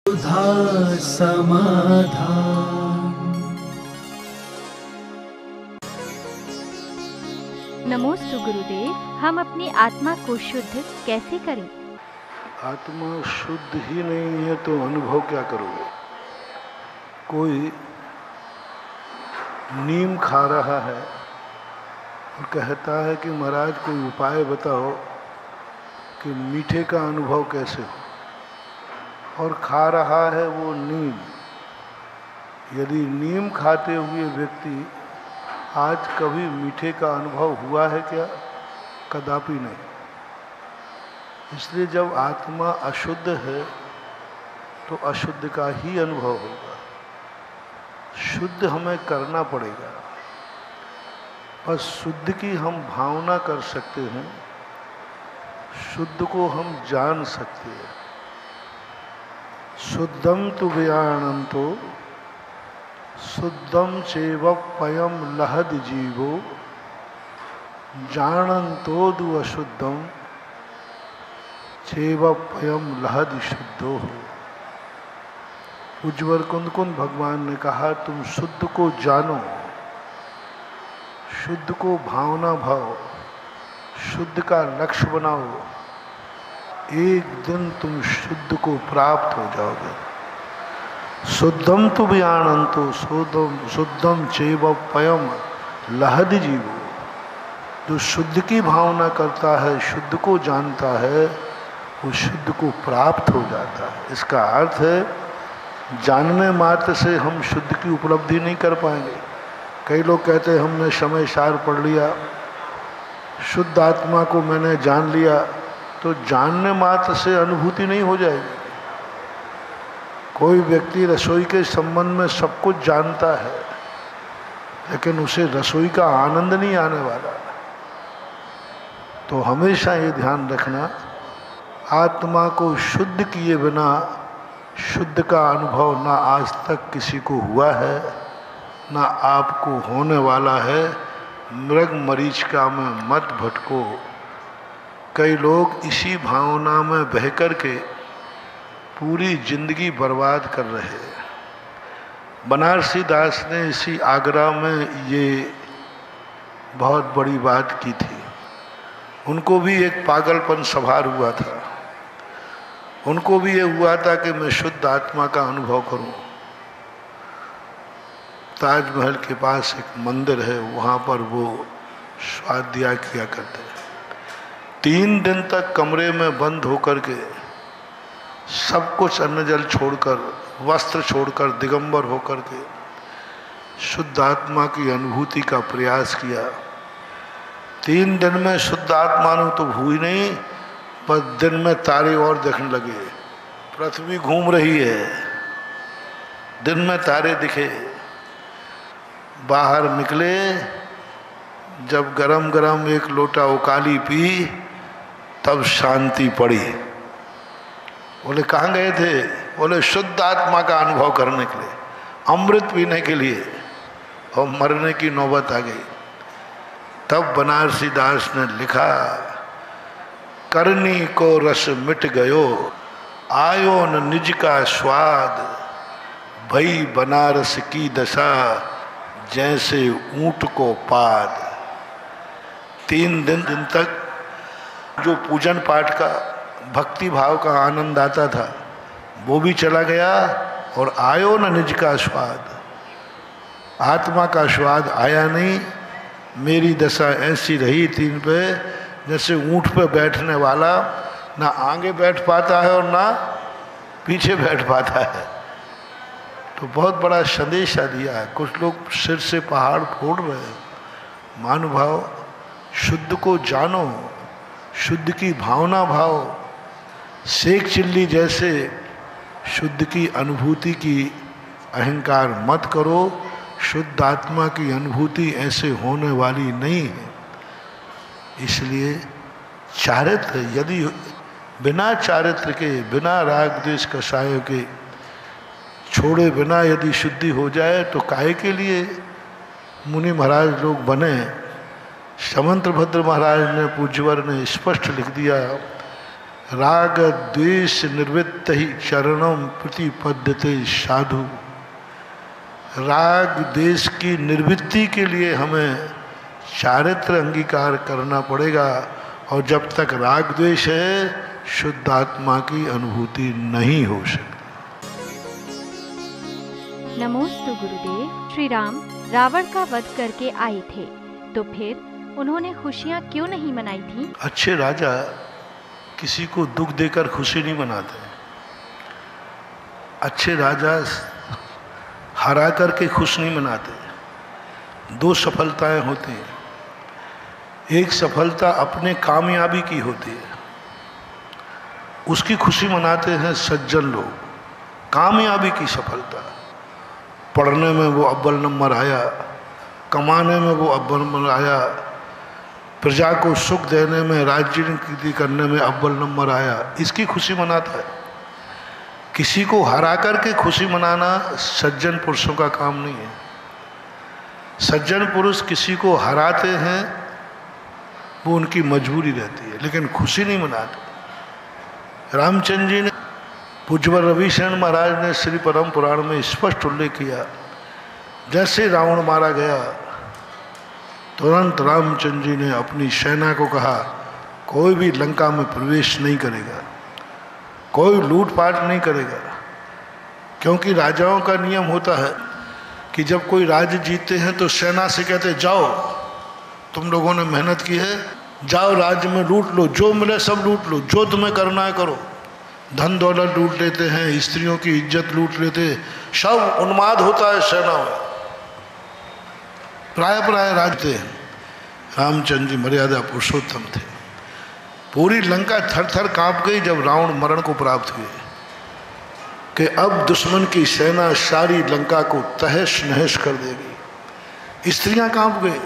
सुधा समाधान। नमोस्तु गुरुदेव, हम अपनी आत्मा को शुद्ध कैसे करें? आत्मा शुद्ध ही नहीं है तो अनुभव क्या करोगे? कोई नीम खा रहा है और कहता है कि महाराज कोई उपाय बताओ कि मीठे का अनुभव कैसे हो, और खा रहा है वो नीम। यदि नीम खाते हुए व्यक्ति आज कभी मीठे का अनुभव हुआ है क्या? कदापि नहीं। इसलिए जब आत्मा अशुद्ध है तो अशुद्ध का ही अनुभव होगा। शुद्ध हमें करना पड़ेगा, बस शुद्ध की हम भावना कर सकते हैं, शुद्ध को हम जान सकते हैं। शुद्धम तु व्यानंतो शुद्धम चैव पयम लहद जीवो जानंतो दु अशुद्धम चैव पयम लहद शुद्धो हो। उज्ज्वल कुंद भगवान ने कहा, तुम शुद्ध को जानो, शुद्ध को भावना भाव, शुद्ध का लक्ष्य बनाओ, एक दिन तुम शुद्ध को प्राप्त हो जाओगे। शुद्धम तु व्यानंतो शुद्धम चैव पयम लहद जीवो। जो शुद्ध की भावना करता है, शुद्ध को जानता है, वो शुद्ध को प्राप्त हो जाता है। इसका अर्थ है जानने मात्र से हम शुद्ध की उपलब्धि नहीं कर पाएंगे। कई लोग कहते हैं हमने समय सार पढ़ लिया, शुद्ध आत्मा को मैंने जान लिया, तो जानने मात्र से अनुभूति नहीं हो जाएगी। कोई व्यक्ति रसोई के संबंध में सब कुछ जानता है, लेकिन उसे रसोई का आनंद नहीं आने वाला। तो हमेशा ये ध्यान रखना, आत्मा को शुद्ध किए बिना शुद्ध का अनुभव ना आज तक किसी को हुआ है, ना आपको होने वाला है। मृग मरीचिका में मत भटको। कई लोग इसी भावना में बह कर के पूरी जिंदगी बर्बाद कर रहे हैं। बनारसी दास ने इसी आगरा में ये बहुत बड़ी बात की थी। उनको भी एक पागलपन सवार हुआ था। उनको भी ये हुआ था कि मैं शुद्ध आत्मा का अनुभव करूं। ताजमहल के पास एक मंदिर है, वहाँ पर वो स्वाध्याय किया करते हैं। 3 दिन तक कमरे में बंद होकर के सब कुछ अन्न जल छोड़कर, वस्त्र छोड़कर, दिगंबर होकर के शुद्ध आत्मा की अनुभूति का प्रयास किया। 3 दिन में शुद्ध आत्मा ने तो हुई नहीं, पर दिन में तारे और देखने लगे। पृथ्वी घूम रही है, दिन में तारे दिखे। बाहर निकले, जब गरम गरम एक लोटा उकाली पी, तब शांति पड़ी। बोले कहाँ गए थे? बोले शुद्ध आत्मा का अनुभव करने के लिए, अमृत पीने के लिए, और मरने की नौबत आ गई। तब बनारसी दास ने लिखा, करनी को रस मिट गयो, आयो न निज का स्वाद, भई बनारस की दशा, जैसे ऊंट को पाद। 3 दिन तक जो पूजन पाठ का, भक्ति भाव का आनंद आता था, वो भी चला गया, और आयो न निज का स्वाद, आत्मा का स्वाद आया नहीं। मेरी दशा ऐसी रही 3 पे, जैसे ऊंट पे बैठने वाला ना आगे बैठ पाता है और ना पीछे बैठ पाता है। तो बहुत बड़ा संदेशा दिया है। कुछ लोग सिर से पहाड़ फोड़ रहे हैं। महानुभाव, शुद्ध को जानो, शुद्ध की भावना भाव, सेक चिल्ली जैसे शुद्ध की अनुभूति की अहंकार मत करो। शुद्ध आत्मा की अनुभूति ऐसे होने वाली नहीं है। इसलिए चारित्र, यदि बिना चारित्र के, बिना राग द्वेष कषायों के छोड़े बिना यदि शुद्धि हो जाए, तो काहे के लिए मुनि महाराज लोग बने। समंत भद्र महाराज ने, पूज्यवर ने स्पष्ट लिख दिया, राग द्वेष निर्वृत्त ही चरणम प्रतिपद्यते साधु। राग द्वेष की निर्वृत्ति के लिए हमें चारित्र अंगीकार करना पड़ेगा, और जब तक राग द्वेष है शुद्ध आत्मा की अनुभूति नहीं हो सकती। नमोस्तु गुरुदेव। श्री राम रावण का वध करके आए थे, तो फिर उन्होंने खुशियां क्यों नहीं मनाई थी? अच्छे राजा किसी को दुख देकर खुशी नहीं मनाते। अच्छे राजा हरा करके खुश नहीं मनाते। दो सफलताएं होती हैं। एक सफलता अपने कामयाबी की होती है, उसकी खुशी मनाते हैं सज्जन लोग। कामयाबी की सफलता, पढ़ने में वो अव्वल नंबर आया, कमाने में वो अव्वल नंबर आया, प्रजा को सुख देने में, राजनीति करने में अव्वल नंबर आया, इसकी खुशी मनाता है। किसी को हरा करके खुशी मनाना सज्जन पुरुषों का काम नहीं है। सज्जन पुरुष किसी को हराते हैं, वो उनकी मजबूरी रहती है, लेकिन खुशी नहीं मनाते। रामचंद्र जी ने, पूज्यवर रविशरण महाराज ने श्री परम पुराण में स्पष्ट उल्लेख किया, जैसे रावण मारा गया तुरंत रामचंद्र जी ने अपनी सेना को कहा कोई भी लंका में प्रवेश नहीं करेगा, कोई लूटपाट नहीं करेगा। क्योंकि राजाओं का नियम होता है कि जब कोई राज्य जीतते हैं तो सेना से कहते जाओ, तुम लोगों ने मेहनत की है, जाओ राज्य में लूट लो, जो मिले सब लूट लो, जो तुम्हें करना है करो। धन दौलत लूट लेते हैं, स्त्रियों की इज्जत लूट लेते, सब उन्माद होता है सेना में। प्राय राज थे। रामचंद्र जी मर्यादा पुरुषोत्तम थे। पूरी लंका थर थर कांप गई जब रावण मरण को प्राप्त हुए कि अब दुश्मन की सेना सारी लंका को तहस नहस कर देगी। स्त्रियां कांप गई,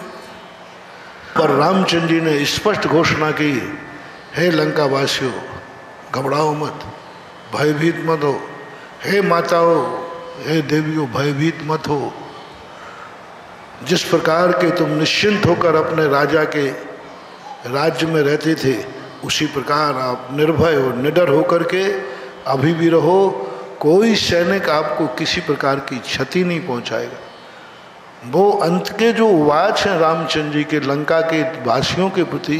पर रामचंद्र जी ने स्पष्ट घोषणा की, हे लंका वासियों, घबराओ मत, भयभीत मत हो। हे माताओं, हे देवियों, भयभीत मत हो। जिस प्रकार के तुम निश्चिंत होकर अपने राजा के राज्य में रहते थे, उसी प्रकार आप निर्भय और निडर होकर के अभी भी रहो। कोई सैनिक आपको किसी प्रकार की क्षति नहीं पहुंचाएगा। वो अंत के जो वाच हैं रामचंद्र जी के लंका के वासियों के प्रति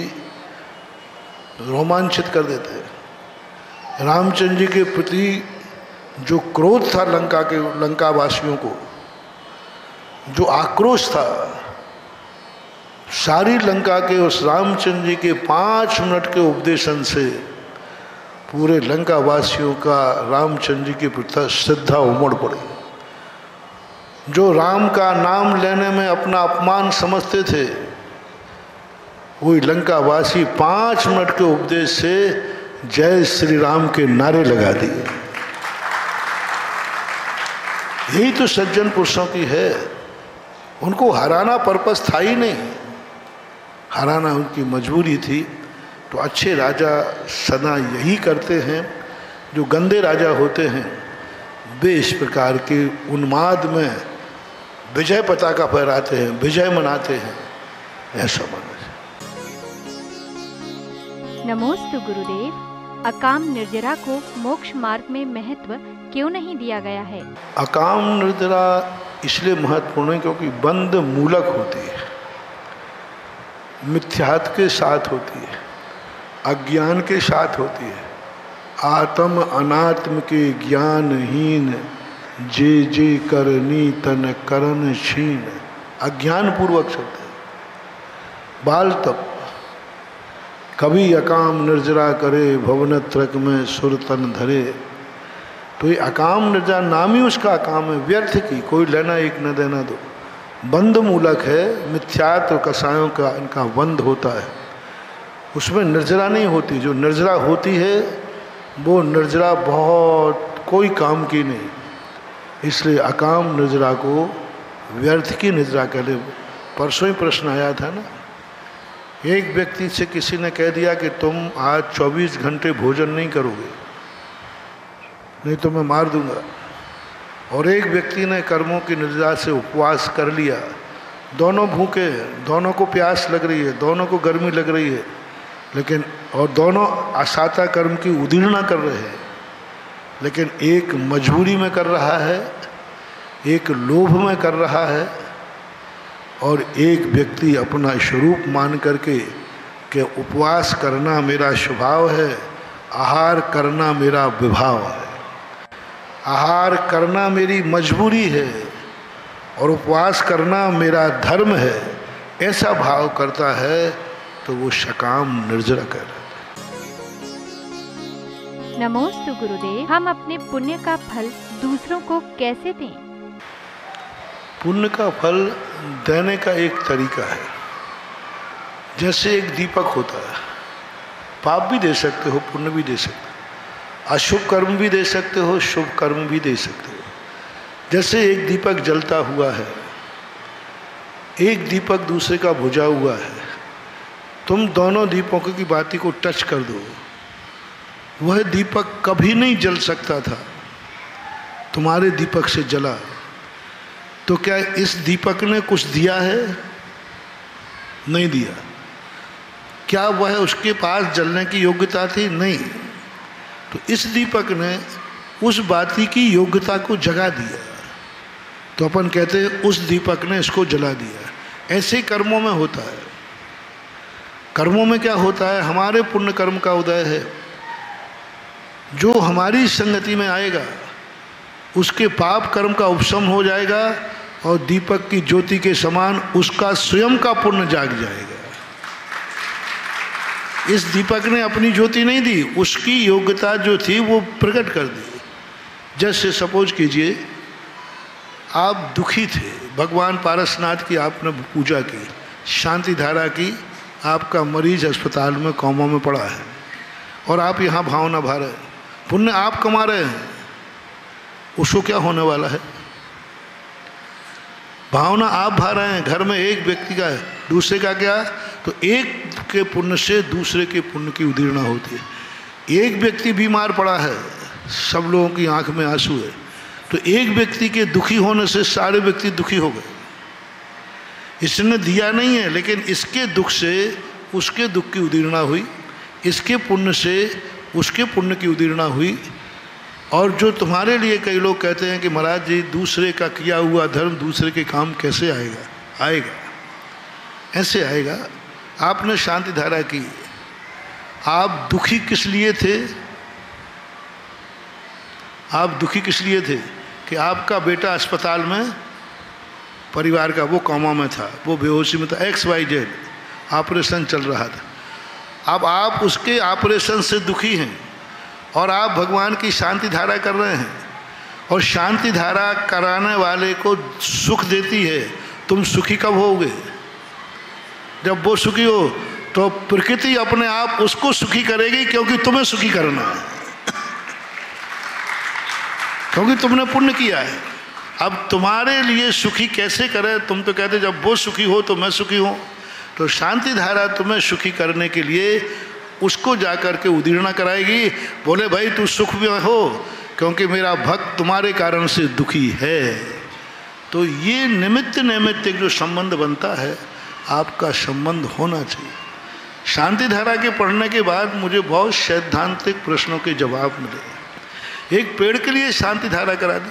रोमांचित कर देते हैं। रामचंद्र जी के प्रति जो क्रोध था लंका वासियों को, जो आक्रोश था, सारी लंका के उस रामचंद्र जी के 5 मिनट के उपदेशन से पूरे लंका वासियों का रामचंद्र जी के प्रति श्रद्धा उमड़ पड़ी। जो राम का नाम लेने में अपना अपमान समझते थे, वही लंका वासी 5 मिनट के उपदेश से जय श्री राम के नारे लगा दिए। यही तो सज्जन पुरुषों की है। उनको हराना पर्पस था ही नहीं, हराना उनकी मजबूरी थी। तो अच्छे राजा सदा यही करते हैं। जो गंदे राजा होते हैं वे इस प्रकार के उन्माद में विजय पताका फहराते हैं, विजय मनाते हैं, ऐसा माना जाए। नमोस्तु गुरुदेव। अकाम निर्जरा को मोक्ष मार्ग में महत्व क्यों नहीं दिया गया है? अकाम निर्जरा इसलिए महत्वपूर्ण है क्योंकि बंध मूलक होती है, मिथ्यात्व के साथ होती है, अज्ञान के साथ होती है। आत्म अनात्म के ज्ञानहीन जे जे करनी तन करन छीन। अज्ञान पूर्वक शब्द है। बाल तप कभी अकाम निर्जरा करे, भवनत्रक में सुर तन धरे। तो ये अकाम निर्जरा नाम ही उसका अकाम है, व्यर्थ की, कोई लेना एक न देना दो। बंध मूलक है, मिथ्यात्व कसायों का इनका बंध होता है, उसमें निर्जरा नहीं होती। जो निर्जरा होती है वो निर्जरा बहुत कोई काम की नहीं। इसलिए अकाम निर्जरा को व्यर्थ की निर्जरा कह ले। परसों ही प्रश्न आया था ना, एक व्यक्ति से किसी ने कह दिया कि तुम आज 24 घंटे भोजन नहीं करोगे, नहीं तो मैं मार दूंगा। और एक व्यक्ति ने कर्मों की निर्जरा से उपवास कर लिया। दोनों भूखे, दोनों को प्यास लग रही है, दोनों को गर्मी लग रही है, लेकिन और दोनों असाता कर्म की उदीर्णा कर रहे हैं, लेकिन एक मजबूरी में कर रहा है, एक लोभ में कर रहा है, और एक व्यक्ति अपना स्वरूप मान करके कि उपवास करना मेरा स्वभाव है, आहार करना मेरा विभाव है, आहार करना मेरी मजबूरी है और उपवास करना मेरा धर्म है, ऐसा भाव करता है तो वो सकाम निर्जरक है। नमोस्तु गुरुदेव, हम अपने पुण्य का फल दूसरों को कैसे दें? पुण्य का फल देने का एक तरीका है। जैसे एक दीपक होता है, पाप भी दे सकते हो, पुण्य भी दे सकते हो, अशुभ कर्म भी दे सकते हो, शुभ कर्म भी दे सकते हो। जैसे एक दीपक जलता हुआ है, एक दीपक दूसरे का बुझा हुआ है, तुम दोनों दीपकों की बाती को टच कर दो, वह दीपक कभी नहीं जल सकता था, तुम्हारे दीपक से जला। तो क्या इस दीपक ने कुछ दिया है? नहीं दिया। क्या वह उसके पास जलने की योग्यता थी? नहीं। तो इस दीपक ने उस बाती की योग्यता को जगा दिया, तो अपन कहते हैं उस दीपक ने इसको जला दिया। ऐसे कर्मों में होता है। कर्मों में क्या होता है? हमारे पुण्य कर्म का उदय है, जो हमारी संगति में आएगा उसके पाप कर्म का उपशम हो जाएगा और दीपक की ज्योति के समान उसका स्वयं का पुण्य जाग जाएगा। इस दीपक ने अपनी ज्योति नहीं दी, उसकी योग्यता जो थी वो प्रकट कर दी। जैसे सपोज कीजिए आप दुखी थे, भगवान पारसनाथ की आपने पूजा की, शांति धारा की, आपका मरीज अस्पताल में कोमा में पड़ा है और आप यहाँ भावना भा रहे हैं, पुण्य आप कमा रहे हैं, उसको क्या होने वाला है? भावना आप भा रहे हैं, घर में एक व्यक्ति का है, दूसरे का क्या? तो एक के पुण्य से दूसरे के पुण्य की उदीर्णा होती है। एक व्यक्ति बीमार पड़ा है, सब लोगों की आंख में आंसू है, तो एक व्यक्ति के दुखी होने से सारे व्यक्ति दुखी हो गए। इसने दिया नहीं है, लेकिन इसके दुख से उसके दुख की उदीर्णा हुई, इसके पुण्य से उसके पुण्य की उदीर्णा हुई। और जो तुम्हारे लिए कई लोग कहते हैं कि महाराज जी दूसरे का किया हुआ धर्म दूसरे के काम कैसे आएगा? आएगा, ऐसे आएगा। आपने शांति धारा की, आप दुखी किस लिए थे? आप दुखी किस लिए थे? कि आपका बेटा अस्पताल में, परिवार का, वो कोमा में था, वो बेहोशी में था, XYZ ऑपरेशन चल रहा था। अब आप उसके ऑपरेशन से दुखी हैं और आप भगवान की शांति धारा कर रहे हैं, और शांति धारा कराने वाले को सुख देती है। तुम सुखी कब होगे? जब वो सुखी हो तो प्रकृति अपने आप उसको सुखी करेगी, क्योंकि तुम्हें सुखी करना है, क्योंकि तुमने पुण्य किया है। अब तुम्हारे लिए सुखी कैसे करे? तुम तो कहते जब वो सुखी हो तो मैं सुखी हूँ। तो शांति धारा तुम्हें सुखी करने के लिए उसको जाकर के उदीर्णा कराएगी। बोले भाई तू सुख में हो, क्योंकि मेरा भक्त तुम्हारे कारण से दुखी है। तो ये निमित्त नैमित्तिक जो संबंध बनता है, आपका संबंध होना चाहिए। शांति धारा के पढ़ने के बाद मुझे बहुत सैद्धांतिक प्रश्नों के जवाब मिले। एक पेड़ के लिए शांति धारा करा दी,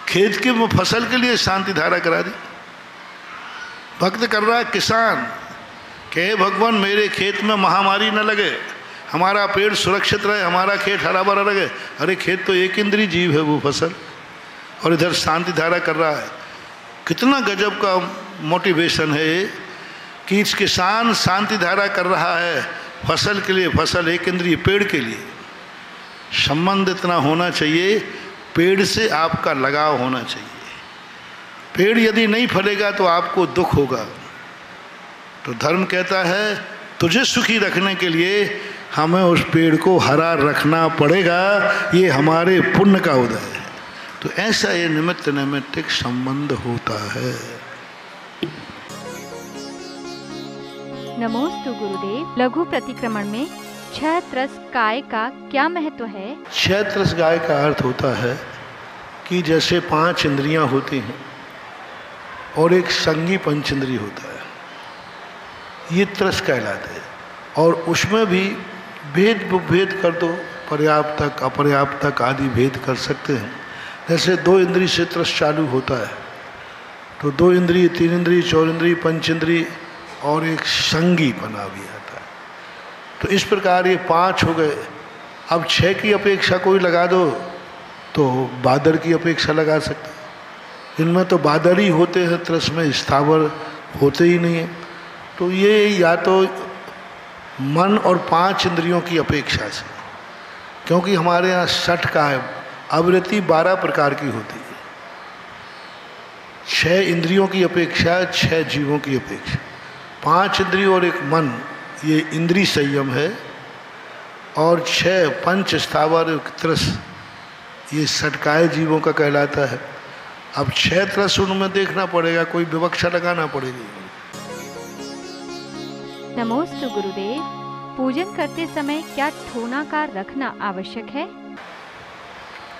खेत के फसल के लिए शांति धारा करा दी। भक्त कर रहा है किसान, कहे भगवान मेरे खेत में महामारी न लगे, हमारा पेड़ सुरक्षित रहे, हमारा खेत हरा भरा रहे। अरे खेत तो एक इंद्रिय जीव है वो फसल, और इधर शांति धारा कर रहा है। कितना गजब का मोटिवेशन है कि इस किसान शांति धारा कर रहा है फसल के लिए, फसल एक इंद्रिय, पेड़ के लिए। संबंध इतना होना चाहिए, पेड़ से आपका लगाव होना चाहिए। पेड़ यदि नहीं फलेगा तो आपको दुख होगा। तो धर्म कहता है तुझे सुखी रखने के लिए हमें उस पेड़ को हरा रखना पड़ेगा, ये हमारे पुण्य का उदय है। तो ऐसा ये निमित्त नैमित्तिक संबंध होता है। नमोस्तु गुरुदेव, लघु प्रतिक्रमण में 6 त्रस काय का क्या महत्व है? 6 त्रस गाय का अर्थ होता है कि जैसे 5 इंद्रियां होती हैं और एक संगी पंचेंद्रिय होता है, ये त्रस कहलाते हैं। और उसमें भी भेद कर दो, पर्याप्तक अपर्याप्तक आदि भेद कर सकते हैं। जैसे 2 इंद्रिय से त्रस चालू होता है, तो 2 इंद्रिय, 3 इंद्रिय, 4 इंद्रिय, 5 इंद्रिय और एक संगी बना भी आता है। तो इस प्रकार ये 5 हो गए। अब 6 की अपेक्षा कोई लगा दो तो बादर की अपेक्षा लगा सकते हैं। इनमें तो बादर ही होते हैं, त्रस में स्थावर होते ही नहीं है। तो ये या तो मन और 5 इंद्रियों की अपेक्षा से, क्योंकि हमारे यहाँ 60 का है, आवृत्ति 12 प्रकार की होती है। 6 इंद्रियों की अपेक्षा, 6 जीवों की अपेक्षा, 5 इंद्रिय और एक मन, ये इंद्रिय संयम है। और 6 पंच स्थावर त्रस, ये षटकाय जीवों का कहलाता है। अब 6 त्रस उनमें देखना पड़ेगा, कोई विवक्षा लगाना पड़ेगी। नमोस्तु गुरुदेव। पूजन करते समय क्या ठोनाकार रखना आवश्यक है?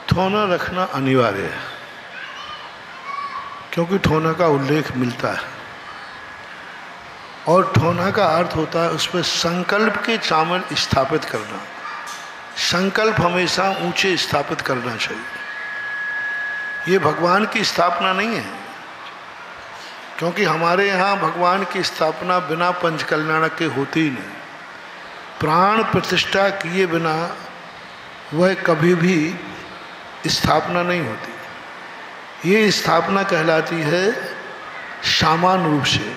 ठोना रखना अनिवार्य है, क्योंकि ठोना का उल्लेख मिलता है। और ठोना का अर्थ होता है उसमें संकल्प के चामल स्थापित करना। संकल्प हमेशा ऊंचे स्थापित करना चाहिए। ये भगवान की स्थापना नहीं है, क्योंकि हमारे यहाँ भगवान की स्थापना बिना पंचकल्याणक के होती ही नहीं। प्राण प्रतिष्ठा किए बिना वह कभी भी स्थापना नहीं होती। ये स्थापना कहलाती है सामान्य रूप से।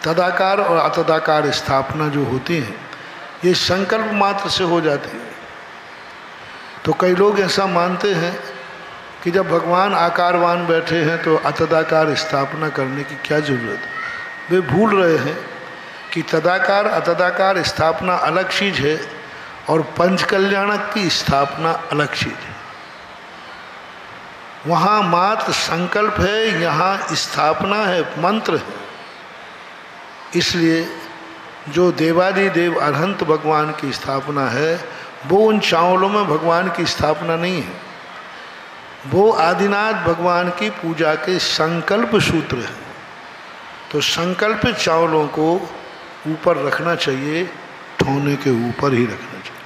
तदाकार और अतदाकार स्थापना जो होती है, ये संकल्प मात्र से हो जाती है। तो कई लोग ऐसा मानते हैं कि जब भगवान आकारवान बैठे हैं तो अतदाकार स्थापना करने की क्या जरूरत है। वे भूल रहे हैं कि तदाकार अतदाकार स्थापना अलग चीज़ है और पंचकल्याणक की स्थापना अलग चीज़ है। वहाँ मात्र संकल्प है, यहाँ स्थापना है, मंत्र है। इसलिए जो देवादिदेव अरहंत भगवान की स्थापना है, वो उन चावलों में भगवान की स्थापना नहीं है। वो आदिनाथ भगवान की पूजा के संकल्प सूत्र है। तो संकल्पित चावलों को ऊपर रखना चाहिए, ठोने के ऊपर ही रखना चाहिए।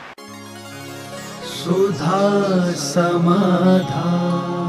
सुधा समाधान।